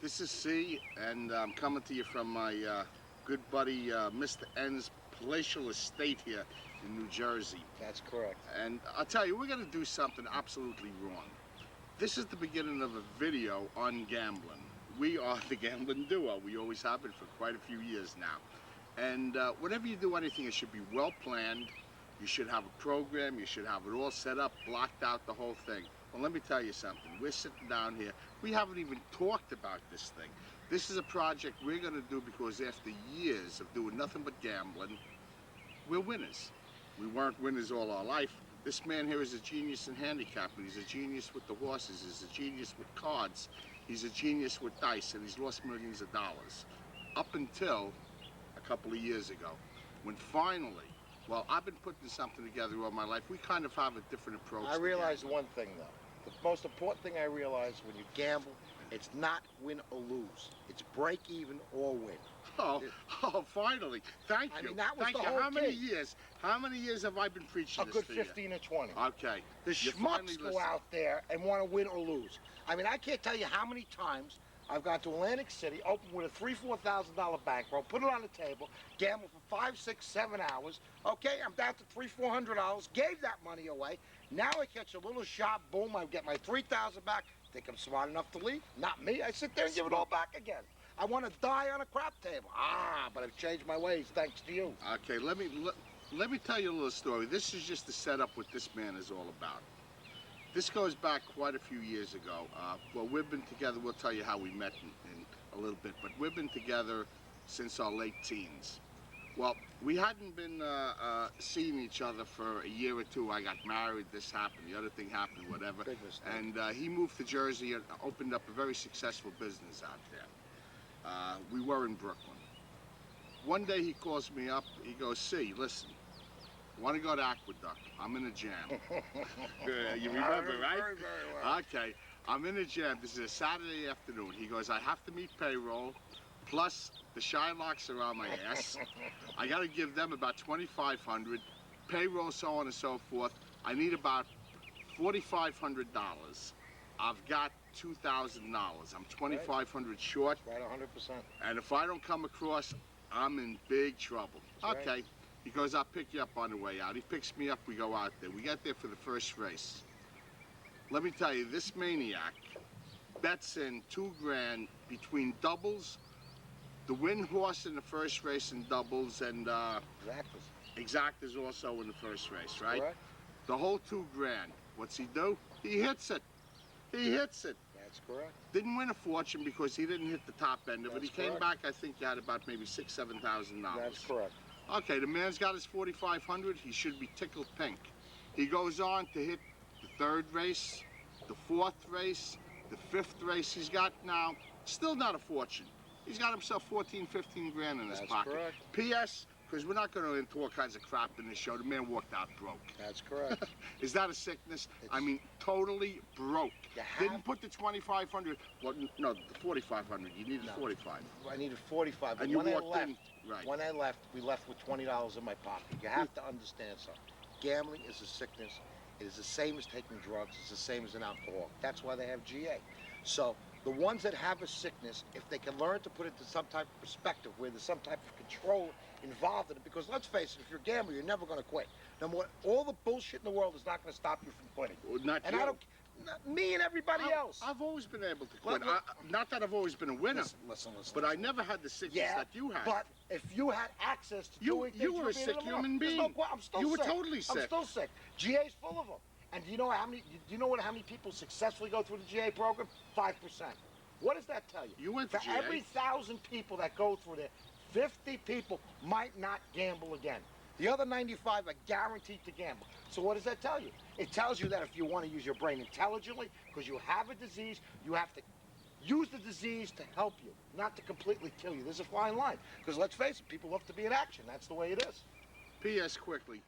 This is C, and I'm coming to you from my good buddy Mr. N's palatial estate here in New Jersey. That's correct. And I'll tell you, we're going to do something absolutely wrong. This is the beginning of a video on gambling. We are the gambling duo. We always have been for quite a few years now. And whenever you do anything, it should be well planned. You should have a program. You should have it all set up, blocked out, the whole thing. Well, let me tell you something. We're sitting down here. We haven't even talked about this thing. This is a project we're going to do because after years of doing nothing but gambling, we're winners. We weren't winners all our life. This man here is a genius in handicapping. He's a genius with the horses. He's a genius with cards. He's a genius with dice, and he's lost millions of dollars. Up until a couple of years ago, when finally, well, I've been putting something together all my life. We kind of have a different approach. I realized one thing, though. The most important thing I realized when you gamble, it's not win or lose. It's break even or win. Oh, finally. Thank you. I mean, that was Thank the you. whole How many key. years? How many years have I been preaching this A good to you? 15 or 20. Okay. The schmucks go out there and want to win or lose. I mean, I can't tell you how many times I've gone to Atlantic City, opened with a $3,000, $4,000 bankroll, put it on the table, gambled for 5, 6, 7 hours. Okay, I'm down to $300, $400, gave that money away. Now I catch a little shot, boom, I get my $3,000 back. Think I'm smart enough to leave? Not me. I sit there and give it all back again. I want to die on a crap table. But I've changed my ways thanks to you. Okay, let me tell you a little story. This is just to set up what this man is all about. This goes back quite a few years ago. Well, we've been together. We'll tell you how we met in a little bit, but we've been together since our late teens. Well, we hadn't been seeing each other for a year or two. I got married, this happened, the other thing happened, whatever. Big mistake. And he moved to Jersey and opened up a very successful business out there. We were in Brooklyn. One day he calls me up, he goes, "See, listen, I want to go to Aqueduct. I'm in a jam." You remember, right? Very, very well. Okay, I'm in a jam. This is a Saturday afternoon. He goes, "I have to meet payroll, plus the Shylocks are on my ass. I got to give them about $2,500, payroll, so on and so forth. I need about $4,500. I've got $2,000. I'm $2,500 short. Right, 100%. And if I don't come across, I'm in big trouble." That's okay. right. He goes, "I'll pick you up on the way out." He picks me up, we go out there. We get there for the first race. Let me tell you, this maniac bets in $2 grand between doubles, the win horse in the first race in doubles, and exactas also in the first race, right? Correct. The whole $2 grand. What's he do? He hits it. He hits it. That's correct. Didn't win a fortune because he didn't hit the top end of it. That's He came correct. back, I think he had about maybe $6,000, $7,000. That's correct. Okay, the man's got his $4,500. He should be tickled pink. He goes on to hit the 3rd race, the 4th race, the 5th race. He's got now still not a fortune. He's got himself 14, 15 grand in his That's pocket. correct. P.S. Because we're not going to into all kinds of crap in this show. The man walked out broke. That's correct. Is that a sickness? I mean, totally broke. Didn't put the 2,500. Well, no, the 4,500. You needed 45. I needed 45. But And you when I walked left, in, right. When I left, we left with $20 in my pocket. You have to understand something. Gambling is a sickness. It is the same as taking drugs. It's the same as an alcoholic. That's why they have GA. So the ones that have a sickness, if they can learn to put it to some type of perspective where there's some type of control involved in it, because let's face it, if you're a gambler, you're never going to quit. No more, all the bullshit in the world is not going to stop you from quitting. Well, not and you. I don't, not me and everybody else. I've always been able to quit. Well, Not that I've always been a winner, listen. but I never had the sickness that you had. But if you had access to You- doing things, you were you'd a be sick in the human There's being. No, I'm still You were sick. totally sick. I'm still sick. GA's full of them. And do you know how many? Do you know how many people successfully go through the GA program? 5%. What does that tell you? You went to For GA. every 1,000 people that go through there, 50 people might not gamble again. The other 95 are guaranteed to gamble. So what does that tell you? It tells you that if you want to use your brain intelligently, because you have a disease, you have to use the disease to help you, not to completely kill you. There's a fine line. Because let's face it, people love to be in action. That's the way it is. P.S. quickly,